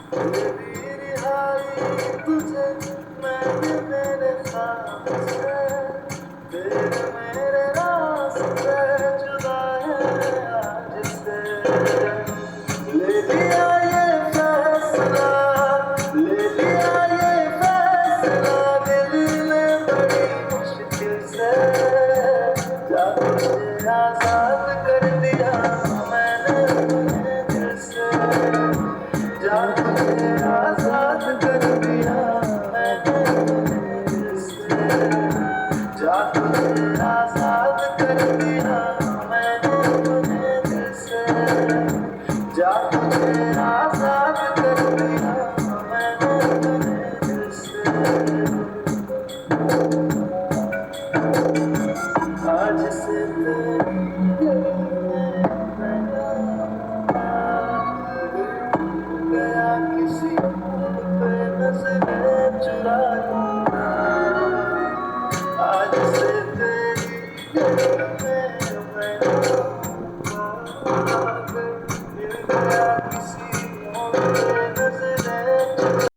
मेरी रिहाई तुझे मैंने मेरे ख्वाब से तेरे मेरे रास्ते जुदा है आज से ले लिया ये फैसला ले लिया ये फैसला दिल ने बड़ी मुश्किल से जा तुझे आजाद कर दिया मैंने अपने दिल से जा तुझे आजाद कर दिया मैंने अपने दिल से जा तुझे आजाद कर दिया मैंने अपने दिल से जा तुझे आजाद कर दिया मैंने अपने दिल से आज से तेरी गया किसी पे नजरें चुरा लूंगा आज से तेरी